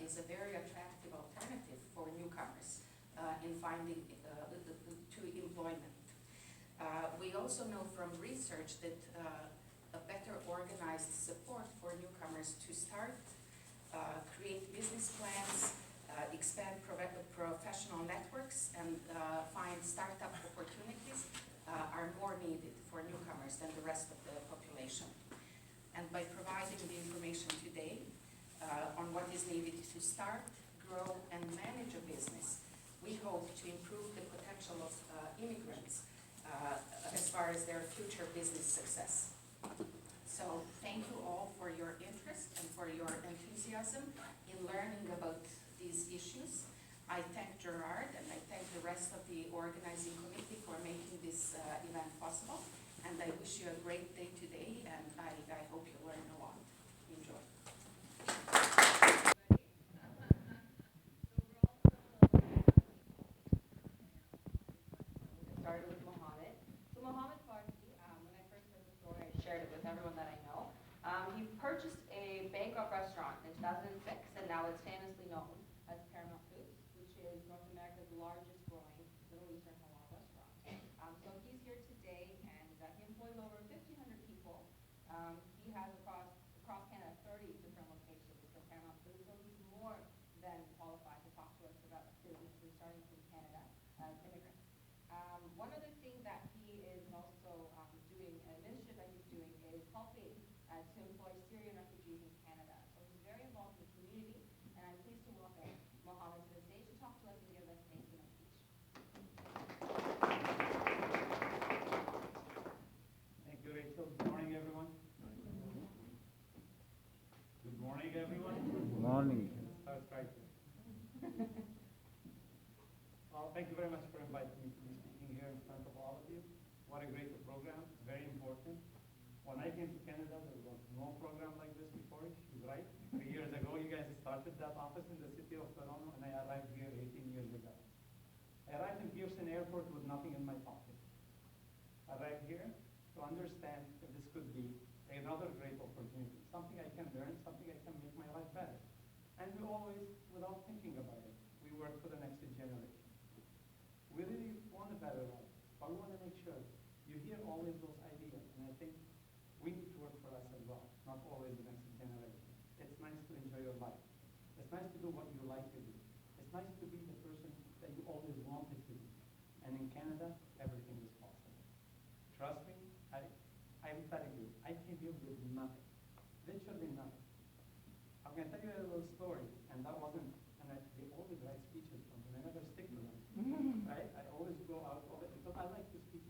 is a very attractive alternative for newcomers in finding to employment. We also know from research that a better organized support for newcomers to start, create business plans, expand professional networks, and find startup opportunities are more needed for newcomers than the rest of the population. And by providing the information today on what is needed to start, grow, and manage a business, we hope to improve the potential of immigrants as far as their future business success. So thank you all for your interest and for your enthusiasm in learning about these issues. I thank Gerard and I thank the rest of the organizing committee for making this event possible. And I wish you a great day today, and I hope you learn a lot. Enjoy. Started with Mohammed. So Mohammed Farsi, when I first heard the story, I shared it with everyone that I know. He purchased a bankrupt restaurant in 2006, and now it's famously known as Paramount Foods, which is North America's largest growing Middle Eastern halal restaurant. So he's here today, and he employs over 1,500 people. He has across Canada 30 different locations for Paramount Foods, so he's more than qualified to talk to us about businesses starting from Canada as immigrants. One other thing that he is also doing, an initiative that he's doing, is helping to employ Syrian refugees in Canada. So he's very involved in the community, and I'm pleased to welcome Mohammed to the stage to talk to us and give us an keynote speech. Thank you, Rachel. Good morning, everyone. Good morning, everyone. Good morning. Start right there. Well, thank you very much for inviting me to be speaking here in front of all of you. What a great program, very important. When I came to Canada, there was no program like this before. She's right. 3 years ago, you guys started that office in the city of Toronto, and I arrived here 18 years ago. I arrived in Pearson Airport with nothing in my pocket. I arrived here to understand if this could be another great opportunity, something I can learn, something I can make my life better. And we always, without thinking about it, we work for the next generation. We really want a better life, but we want to make sure you hear always those ideas, and I think we need to work for us as well, not always the next generation. It's nice to enjoy your life. It's nice to do what you like to do. It's nice to be the person that you always wanted to be. And in Canada, everything is possible. Trust me, I'm telling you, I came here with nothing, literally nothing. I'm going to tell you a little story, and that wasn't, and they always write speeches from me, and I never stick to them, right? I always go out of it because I like to speak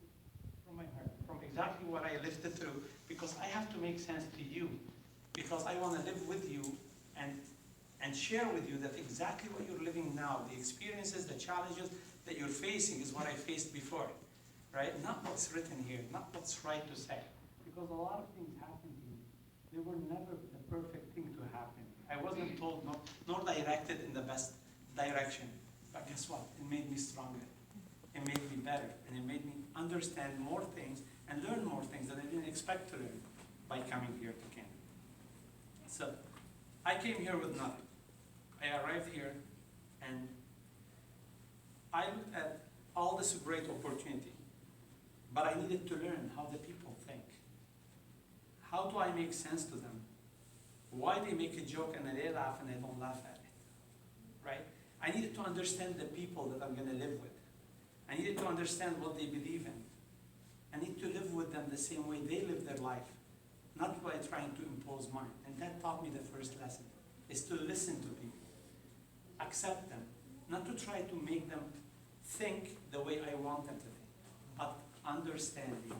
from my heart, from exactly what I lived through, because I have to make sense to you, because I want to live with you and share with you that exactly what you're living now, the experiences, the challenges that you're facing is what I faced before, right? Not what's written here, not what's right to say, because a lot of things happen to me. They were never the perfect thing to happen. I wasn't told, nor directed in the best direction, but guess what? It made me stronger. It made me better, and it made me understand more things and learn more things that I didn't expect to learn by coming here to Canada. So, I came here with nothing. I arrived here, and I looked at all this great opportunity, but I needed to learn how the people think. How do I make sense to them? Why they make a joke and they laugh and I don't laugh at it, right? I needed to understand the people that I'm going to live with. I needed to understand what they believe in. I need to live with them the same way they live their life, not by trying to impose mine. And that taught me the first lesson, is to listen to people, accept them, not to try to make them think the way I want them to think, but understanding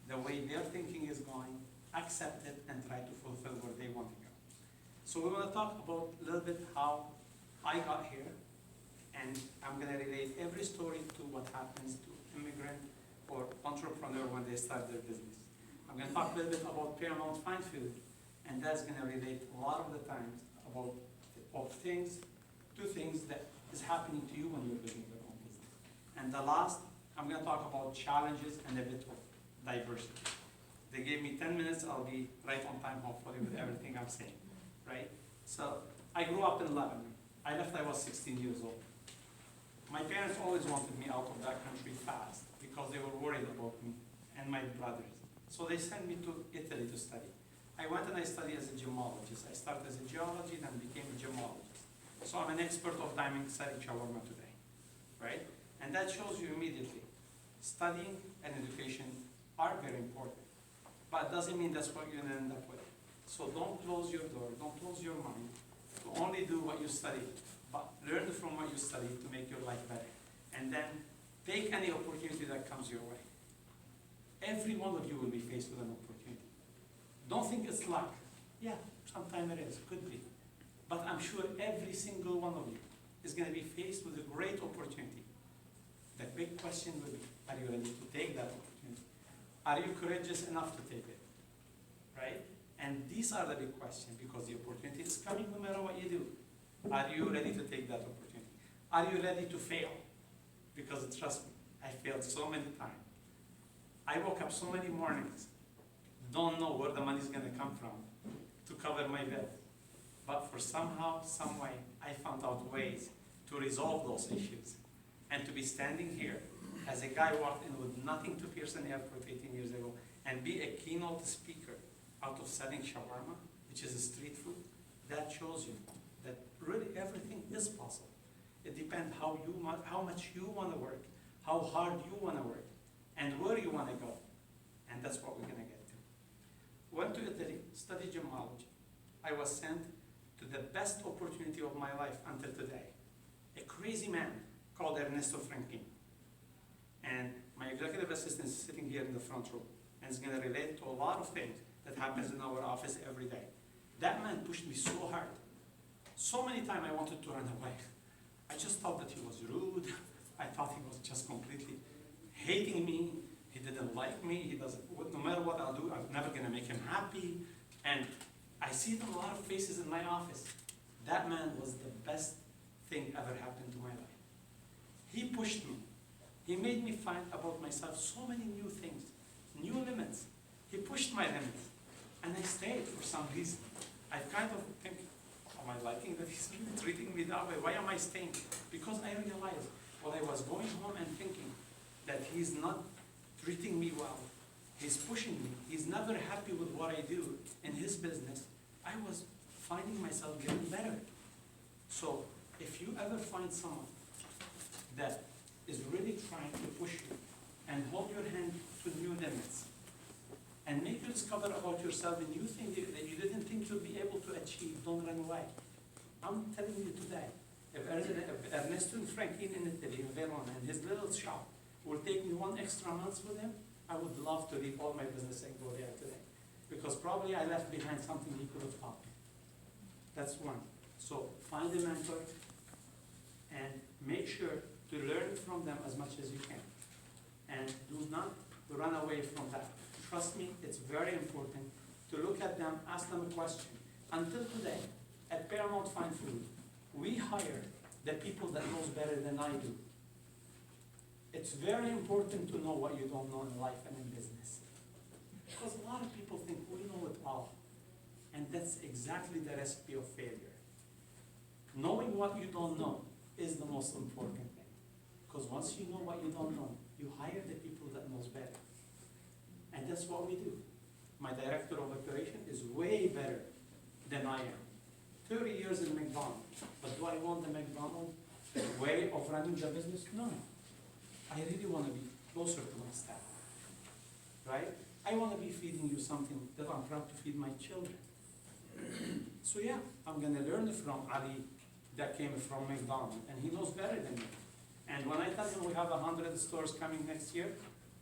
the way their thinking is going, accept it, and try to fulfill where they want to go. So we want to talk about a little bit how I got here, and I'm going to relate every story to what happens to immigrant or entrepreneur when they start their business. I'm going to talk a little bit about Paramount Fine Food, and that's going to relate a lot of the times about two things that is happening to you when you're building your own business. And the last, I'm going to talk about challenges and a bit of diversity. They gave me 10 minutes, I'll be right on time hopefully with everything I'm saying, right? So I grew up in Lebanon. I left, I was 16 years old. My parents always wanted me out of that country fast because they were worried about me and my brothers. So they sent me to Italy to study. I went and I studied as a gemologist. I started as a geologist and became a gemologist. So I'm an expert of diamond study shawarma today, right? And that shows you immediately, studying and education are very important. But it doesn't mean that's what you're gonna end up with. So don't close your door, don't close your mind to only do what you study, but learn from what you study to make your life better. And then take any opportunity that comes your way. Every one of you will be faced with an opportunity. Don't think it's luck. Yeah, sometimes it is, could be. But I'm sure every single one of you is going to be faced with a great opportunity. The big question will be, are you ready to take that opportunity? Are you courageous enough to take it? Right? And these are the big questions because the opportunity is coming no matter what you do. Are you ready to take that opportunity? Are you ready to fail? Because trust me, I failed so many times. I woke up so many mornings, don't know where the money's going to come from to cover my bill. But for somehow, some way, I found out ways to resolve those issues. And to be standing here as a guy walked in with nothing to Pearson Airport 18 years ago and be a keynote speaker out of selling shawarma, which is a street food, that shows you that really everything is possible. It depends how much you want to work, how hard you want to work, and where you want to go. And that's what we're going to get to. Went to Italy, studied gemology. I was sent to the best opportunity of my life until today. A crazy man called Ernesto Franklin. And my executive assistant is sitting here in the front row and is going to relate to a lot of things that happens in our office every day. That man pushed me so hard. So many times I wanted to run away. I just thought that he was rude. I thought he was just completely hating me. He didn't like me. He doesn't, no matter what I'll do, I'm never going to make him happy. And I see it in a lot of faces in my office. That man was the best thing ever happened to my life. He pushed me. He made me find about myself so many new things, new limits. He pushed my limits. And I stayed for some reason. I kind of think, am I liking that he's treating me that way? Why am I staying? Because I realized while I was going home and thinking that he's not treating me well, he's pushing me, he's never happy with what I do in his business, I was finding myself getting better. So if you ever find someone that is really trying to push you and hold your hand to new limits and make you discover about yourself and you think that you didn't think you'd be able to achieve, don't run away. I'm telling you today, if Ernesto Franklin in Italy, in Verona, and his little shop will take me 1 extra month with him, I would love to leave all my business and go there today. Because probably I left behind something he could have taught me. That's one. So find a mentor and make sure to learn from them as much as you can. And do not run away from that. Trust me, it's very important to look at them, ask them a question. Until today, at Paramount Fine Food, we hire the people that knows better than I do. It's very important to know what you don't know in life and in business. Because a lot of people think we know it all. And that's exactly the recipe of failure. Knowing what you don't know is the most important thing. Because once you know what you don't know, you hire the people that knows better. And that's what we do. My director of operation is way better than I am. 30 years in McDonald's. But do I want the McDonald's way of running the business? No. I really want to be closer to my staff. Right? I want to be feeding you something that I'm proud to feed my children. So yeah, I'm going to learn from Ali that came from McDonald's, and he knows better than me. And when I tell him we have 100 stores coming next year,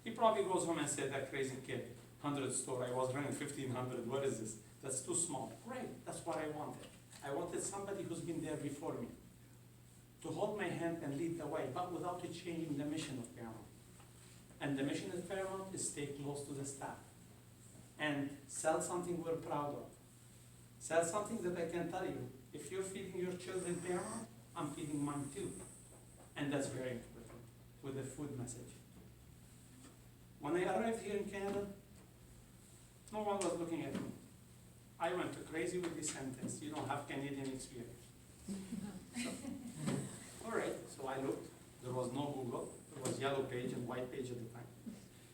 he probably goes home and says, that crazy kid, 100 stores, I was running 1,500, what is this? That's too small. Great, that's what I wanted. I wanted somebody who's been there before me to hold my hand and lead the way, but without it changing the mission of Paramount. And the mission of Paramount is stay close to the staff and sell something we're proud of. Sell something that I can tell you, if you're feeding your children Paramount, I'm feeding mine too. And that's very important with the food message. When I arrived here in Canada, no one was looking at me. I went crazy with this sentence, you don't have Canadian experience. So, all right, so I looked. There was no Google. There was yellow page and white page at the time.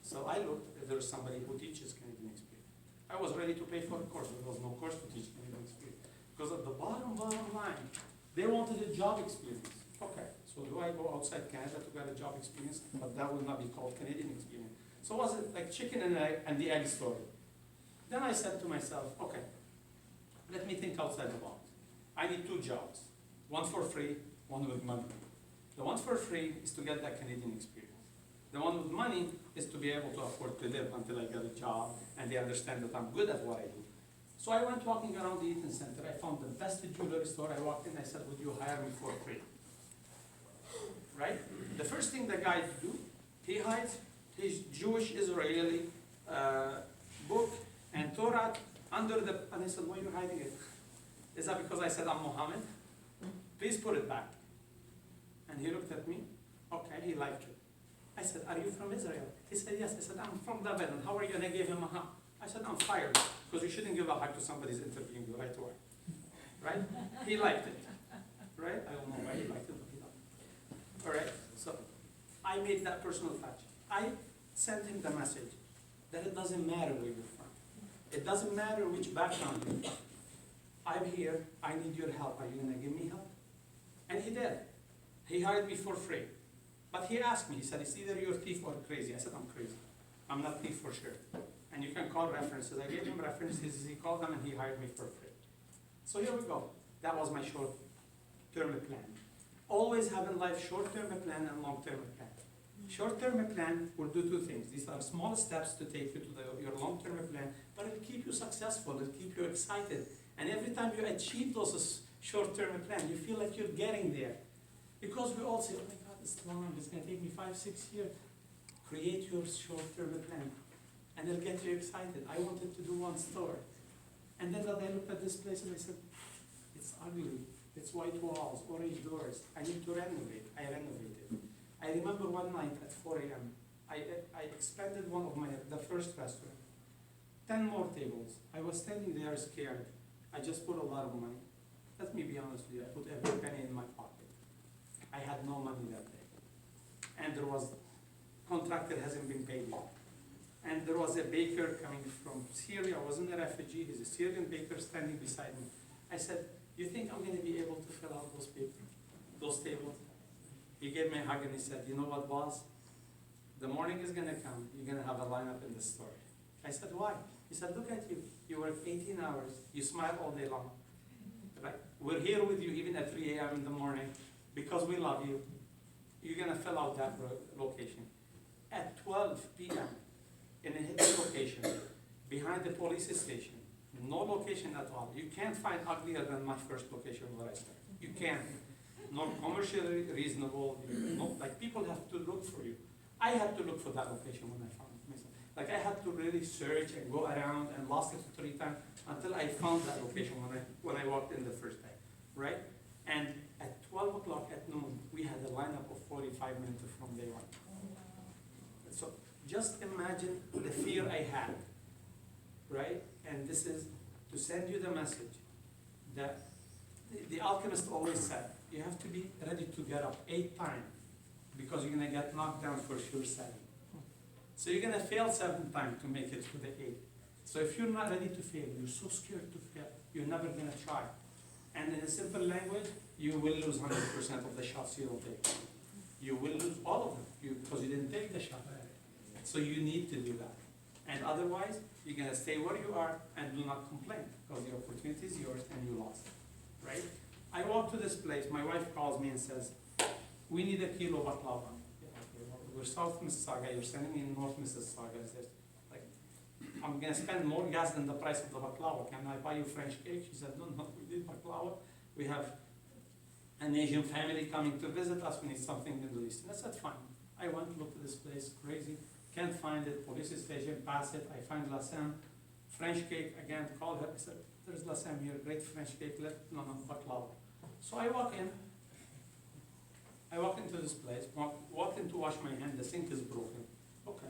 So I looked if there was somebody who teaches Canadian experience. I was ready to pay for a course. There was no course to teach Canadian experience. Because at the bottom line, they wanted a job experience. Okay, so do I go outside Canada to get a job experience? But that would not be called Canadian experience. So was it like chicken and the egg story? Then I said to myself, okay, let me think outside the box. I need two jobs, one for free, one with money. The one for free is to get that Canadian experience. The one with money is to be able to afford to live until I get a job and they understand that I'm good at what I do. So I went walking around the Eaton Center. I found the best jewelry store. I walked in, I said, would you hire me for free? Right? The first thing the guy do, he hides his Jewish Israeli book and Torah under the, and I said, why are you hiding it? Is that because I said I'm Mohammed? Please put it back. And he looked at me. Okay, he liked it. I said, are you from Israel? He said, yes. I said, I'm from Lebanon. How are you? And I gave him a hug. I said, I'm fired. Because you shouldn't give a hug to somebody who's interviewing you right away. Right? He liked it. Right? I don't know why he liked it, but he liked it. All right? So I made that personal touch. I sent him the message that it doesn't matter where you're from. It doesn't matter which background you're from. I'm here. I need your help. Are you going to give me help? And he did. He hired me for free. But he asked me, he said, it's either you're a thief or crazy. I said, I'm crazy. I'm not thief for sure. And you can call references. I gave him references. He called them and he hired me for free. So here we go. That was my short-term plan. Always have in life short-term plan and long-term plan. Short-term plan will do two things. These are small steps to take you to your long-term plan, but it'll keep you successful. It'll keep you excited. And every time you achieve those short-term plan, you feel like you're getting there. Because we all say, oh my God, it's long. It's going to take me 5-6 years. Create your short-term plan. And it'll get you excited. I wanted to do one store. And then I looked at this place and I said, it's ugly. It's white walls, orange doors. I need to renovate. I renovated. I remember one night at 4 a.m., I expanded one of the first restaurant. 10 more tables. I was standing there scared. I just put a lot of money. Let me be honest with you. I put every penny in my pocket. I had no money that day. And there was, contractor hasn't been paid yet. And there was a baker coming from Syria. I wasn't a refugee. He's a Syrian baker standing beside me. I said, you think I'm going to be able to fill out those tables? He gave me a hug and he said, you know what, boss? The morning is going to come. You're going to have a lineup in the store. I said, why? He said, look at you. You work 18 hours. You smile all day long. Right? We're here with you even at 3 a.m. in the morning because we love you. You're going to fill out that location. At 12 p.m. in a hidden location, behind the police station, no location at all. You can't find uglier than my first location where I started. You can't. Not commercially reasonable. Like people have to look for you. I had to look for that location when I found it myself. Like I had to really search and go around and lost it 3 times until I found that location when I walked in the first day, right? And at 12 o'clock at noon, we had a lineup of 45 minutes from day one. So just imagine the fear I had, right? And this is to send you the message that the alchemist always said, you have to be ready to get up 8 times because you're going to get knocked down for sure 7. So you're going to fail 7 times to make it to the 8. So if you're not ready to fail, you're so scared to fail, you're never going to try. And in a simple language, you will lose 100% of the shots you don't take. You will lose all of them because you didn't take the shot. So you need to do that. And otherwise, you're going to stay where you are and do not complain because the opportunity is yours and you lost it, right? I walk to this place, my wife calls me and says, we need a kilo baklava. Yeah, okay, well, we're South Mississauga, you're sending me in North Mississauga. I said, like, I'm going to spend more gas than the price of the baklava. Can I buy you French cake? She said, no, we need baklava. We have an Asian family coming to visit us. We need something Middle Eastern. I said, fine. I went, looked at this place, crazy. Can't find it, police station, pass it. I find Lassam, French cake, again, call her. I said, there's Lassam here, great French cake, no, baklava. So I walk in. I walk into this place, walk in to wash my hand, the sink is broken. Okay.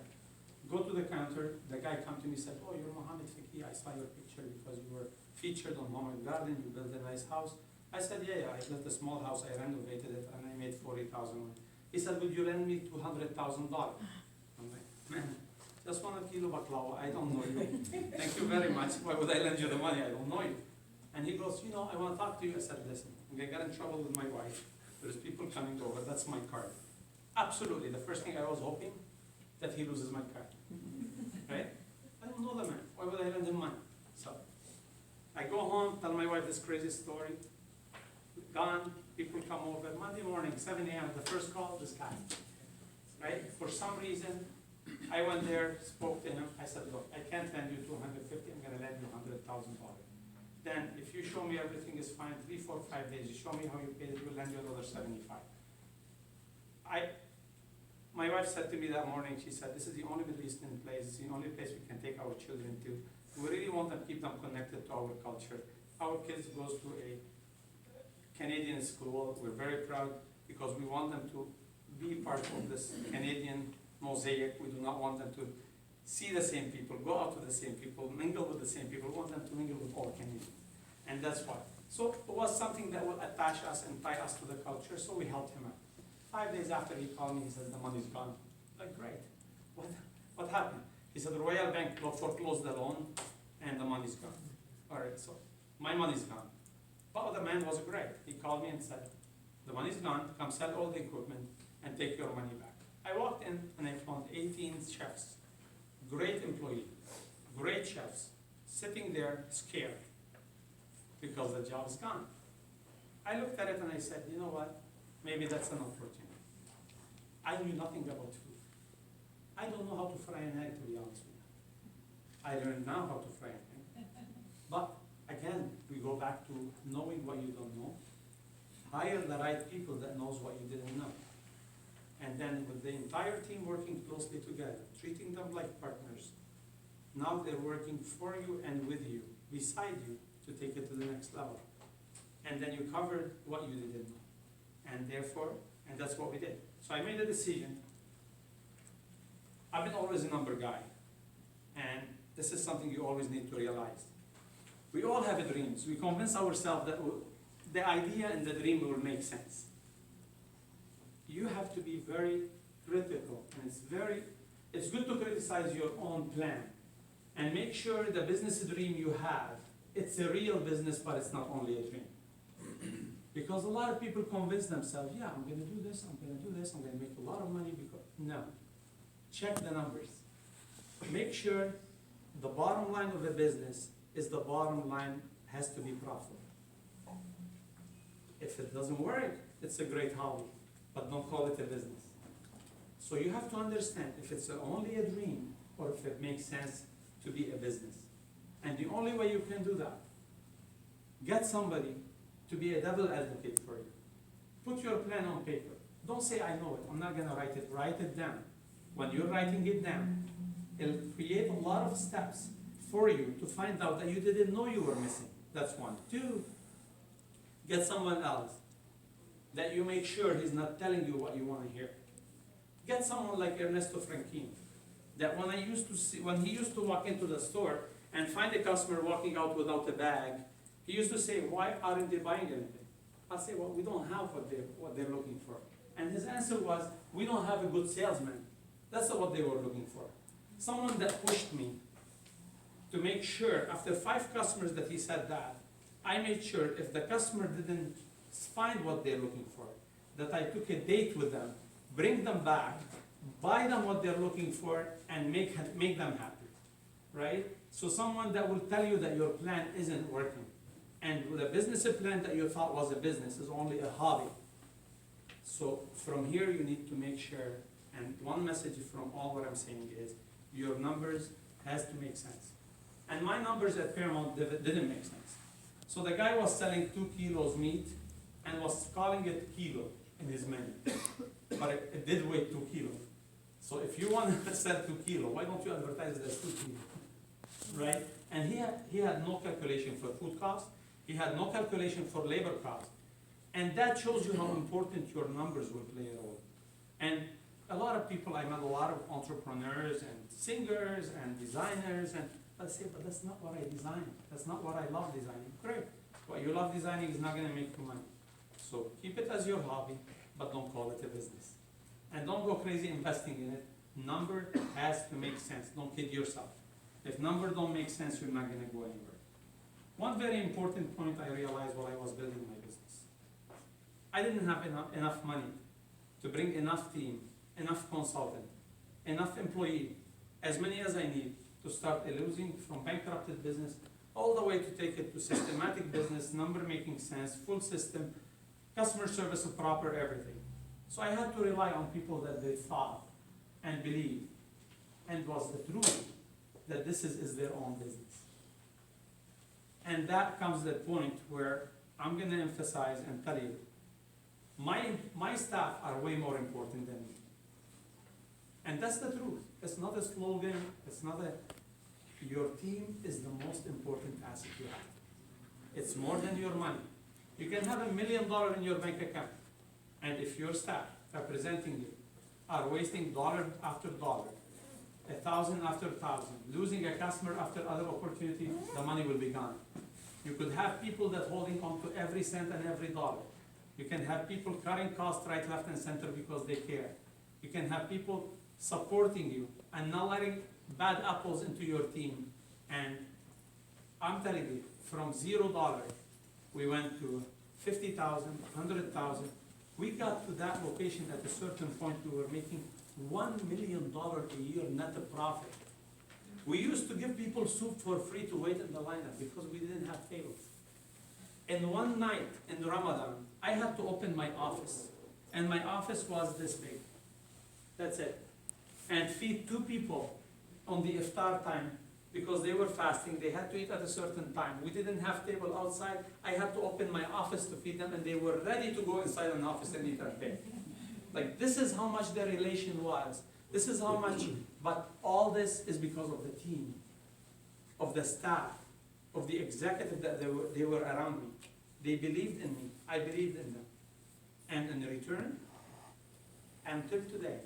Go to the counter, the guy come to me and said, oh, you're Mohammed Fiki, I saw your picture because you were featured on Home and Garden, you built a nice house. I said, yeah, I built a small house, I renovated it, and I made 40,000. He said, would you lend me $200,000? I'm like, man, just 1 kilo baklava, I don't know you. Thank you very much. Why would I lend you the money? I don't know you. And he goes, you know, I want to talk to you. I said, listen, I'm going to get in trouble with my wife. There's people coming over, that's my card. Absolutely, the first thing I was hoping, that he loses my card. Right? I don't know the man. Why would I lend him money? So I go home, tell my wife this crazy story. Gone, people come over. Monday morning, 7 a.m., the first call, this guy. Right? For some reason, I went there, spoke to him. I said, look, I can't lend you $250, I'm going to lend you $100,000. Then, if you show me everything is fine, 3, 4, 5 days, you show me how you paid it, we'll lend you another 75. My wife said to me that morning, she said, this is the only Middle Eastern place, it's the only place we can take our children to. We really want to keep them connected to our culture. Our kids goes to a Canadian school. We're very proud because we want them to be part of this Canadian mosaic. We do not want them to see the same people, go out with the same people, mingle with the same people. We want them to mingle with all Canadians. And that's why. So it was something that will attach us and tie us to the culture, so we helped him out. 5 days after he called me, he says, the money's gone. Like, great. What happened? He said, the Royal Bank foreclosed the loan and the money's gone. All right, so my money's gone. But the man was great. He called me and said, the money's gone, come sell all the equipment and take your money back. I walked in and I found 18 chefs, great employees, great chefs, sitting there scared because the job's gone. I looked at it and I said, you know what? Maybe that's an opportunity. I knew nothing about food. I don't know how to fry an egg, to be honest with you. I learned now how to fry an egg. But again, we go back to knowing what you don't know. Hire the right people that knows what you didn't know. And then with the entire team working closely together, treating them like partners, now they're working for you and with you, beside you, to take it to the next level. And then you covered what you didn't know. And therefore, and that's what we did. So I made a decision. I've been always a number guy. And this is something you always need to realize. We all have dreams. We convince ourselves that the idea and the dream will make sense. You have to be very critical, and it's good to criticize your own plan and make sure the business dream you have, it's a real business, but it's not only a dream. Because a lot of people convince themselves, yeah, I'm going to do this, I'm going to do this, I'm going to make a lot of money because, no. Check the numbers. Make sure the bottom line of a business is the bottom line has to be profitable. If it doesn't work, it's a great hobby, but don't call it a business. So you have to understand if it's only a dream or if it makes sense to be a business. And the only way you can do that, get somebody to be a devil advocate for you. Put your plan on paper. Don't say, I know it, I'm not gonna write it. Write it down. When you're writing it down, it'll create a lot of steps for you to find out that you didn't know you were missing. That's one. Two, get someone else that you make sure he's not telling you what you want to hear. Get someone like Ernesto Franchini, that when he used to walk into the store and find a customer walking out without a bag, he used to say, why aren't they buying anything? I say, well, we don't have what they're looking for. And his answer was, we don't have a good salesman. That's what they were looking for. Someone that pushed me to make sure, after 5 customers that he said that, I made sure if the customer didn't find what they're looking for, that I took a date with them, bring them back, buy them what they're looking for, and make them happy, right? So someone that will tell you that your plan isn't working, and the business plan that you thought was a business is only a hobby. So from here you need to make sure, and one message from all what I'm saying is, your numbers has to make sense. And my numbers at Paramount didn't make sense. So the guy was selling 2 kilos meat and was calling it kilo in his menu. But it did weigh 2 kilos. So if you want to sell 2 kilos, why don't you advertise it as 2 kilos? Right? And he had no calculation for food costs. He had no calculation for labor costs. And that shows you how important your numbers will play a role. And a lot of people, I met a lot of entrepreneurs and singers and designers, and I say, but that's not what I designed. That's not what I love designing. Great. What you love designing is not gonna make you money. So keep it as your hobby, but don't call it a business. And don't go crazy investing in it. Number has to make sense. Don't kid yourself. If number don't make sense, you're not gonna go anywhere. One very important point I realized while I was building my business. I didn't have enough money to bring enough team, enough consultant, enough employee, as many as I need to start a losing from bankrupted business all the way to take it to systematic business, number making sense, full system, customer service proper, everything. So I had to rely on people that they thought and believed and was the truth that this is their own business. And that comes the point where I'm going to emphasize and tell you, my staff are way more important than me. And that's the truth. It's not a slogan, it's not your team is the most important asset you have. It's more than your money. You can have $1 million in your bank account, and if your staff representing you are wasting dollar after dollar, 1,000 after 1,000, losing a customer after other opportunity, the money will be gone. You could have people that holding on to every cent and every dollar. You can have people cutting costs right, left, and center because they care. You can have people supporting you and not letting bad apples into your team. And I'm telling you, from $0, we went to 50,000, 100,000. We got to that location at a certain point. We were making $1 million a year net profit. We used to give people soup for free to wait in the lineup because we didn't have tables. And one night in Ramadan, I had to open my office. And my office was this big. That's it. And feed 2 people on the iftar time because they were fasting. They had to eat at a certain time. We didn't have table outside. I had to open my office to feed them, and they were ready to go inside an office and eat at bed. Like, this is how much the relation was. This is how much, but all this is because of the team, of the staff, of the executive that they were around me. They believed in me. I believed in them. And in return, until today,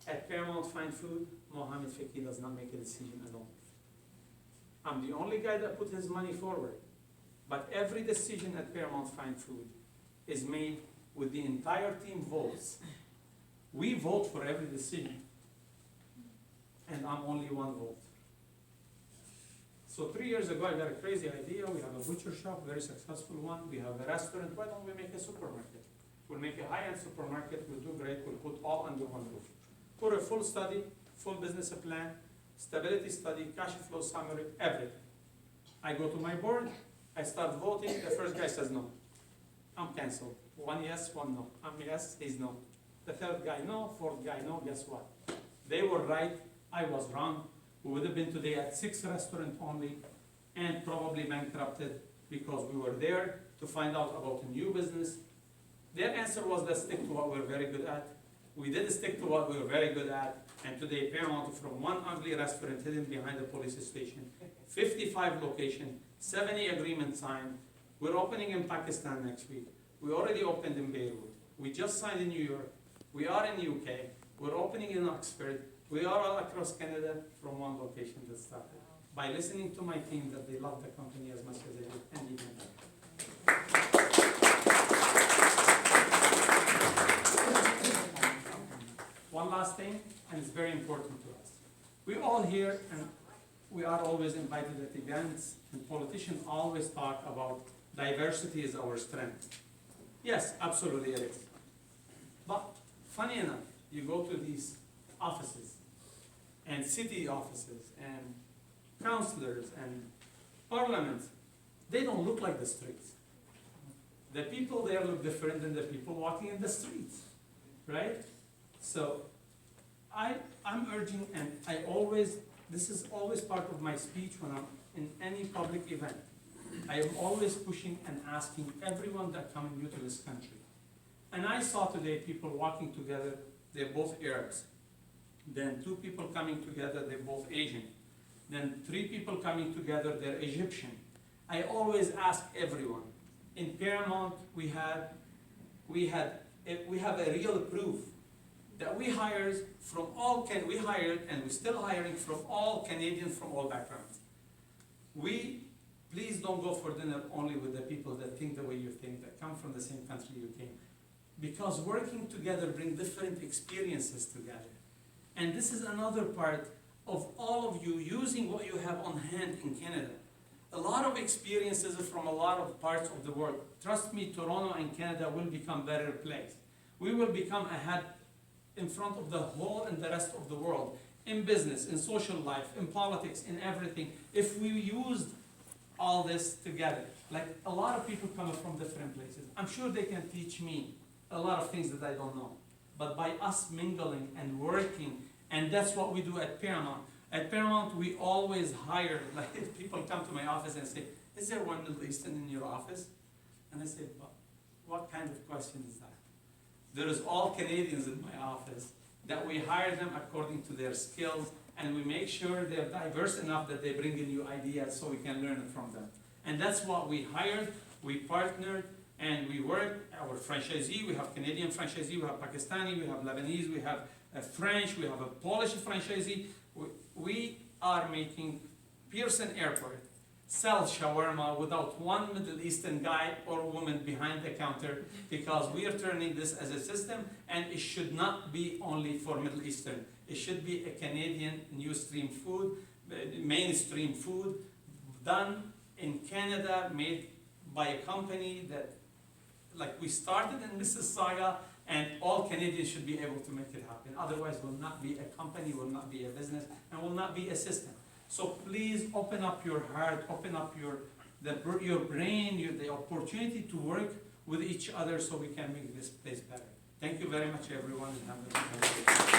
at Paramount Fine Food, Mohammed Fiki does not make a decision alone. I'm the only guy that put his money forward. But every decision at Paramount Fine Food is made with the entire team votes. We vote for every decision. And I'm only one vote. So 3 years ago, I got a crazy idea. We have a butcher shop, very successful one. We have a restaurant. Why don't we make a supermarket? We'll make a high-end supermarket. We'll do great. We'll put all under one roof. For a full study, full business plan, stability study, cash flow summary, everything. I go to my board. I start voting. The first guy says no. I'm canceled. 1 yes, 1 no. I'm yes, he's no. The third guy no, fourth guy no. Guess what? They were right. I was wrong. We would have been today at 6 restaurants only and probably bankrupted because we were there to find out about a new business. Their answer was, let's stick to what we're very good at. We did stick to what we were very good at, and today Paramount, from one ugly restaurant hidden behind the police station, 55 locations, 70 agreements signed. We're opening in Pakistan next week. We already opened in Beirut. We just signed in New York. We are in UK. We're opening in Oxford. We are all across Canada from one location that started. By listening to my team that they love the company as much as they do, and even better. One last thing, and it's very important to us. We all hear, and we are always invited at events, and politicians always talk about diversity is our strength. Yes, absolutely it is. But funny enough, you go to these offices, and city offices, and councillors, and parliaments, they don't look like the streets. The people there look different than the people walking in the streets, right? So I'm urging, and this is always part of my speech when I'm in any public event. I am always pushing and asking everyone that comes new to this country. And I saw today people walking together, they're both Arabs. Then 2 people coming together, they're both Asian. Then 3 people coming together, they're Egyptian. I always ask everyone. In Paramount, we have a real proof that we hired and we're still hiring from all Canadians from all backgrounds. We please don't go for dinner only with the people that think the way you think, that come from the same country you came. Because working together brings different experiences together. And this is another part of all of you using what you have on hand in Canada. A lot of experiences from a lot of parts of the world. Trust me, Toronto and Canada will become better place. We will become ahead in front of the whole and the rest of the world, in business, in social life, in politics, in everything, if we used all this together. Like a lot of people come from different places. I'm sure they can teach me a lot of things that I don't know. But by us mingling and working, and that's what we do at Paramount. At Paramount, we always hire, like if people come to my office and say, is there one Middle Eastern in your office? And I say, what kind of question is that? There is all Canadians in my office that we hire them according to their skills, and we make sure they're diverse enough that they bring in new ideas so we can learn it from them. And that's what we hired, we partnered, and we work. Our franchisee, we have Canadian franchisee, we have Pakistani, we have Lebanese, we have a French, we have a Polish franchisee. We are making Pearson Airport sell shawarma without one Middle Eastern guy or woman behind the counter, because we are turning this as a system, and it should not be only for Middle Eastern. It should be a Canadian mainstream food done in Canada, made by a company that, like we started in Mississauga, and all Canadians should be able to make it happen. Otherwise, will not be a company, will not be a business, and will not be a system. So please open up your heart, open up your brain, the opportunity to work with each other so we can make this place better. Thank you very much, everyone, and have a good day.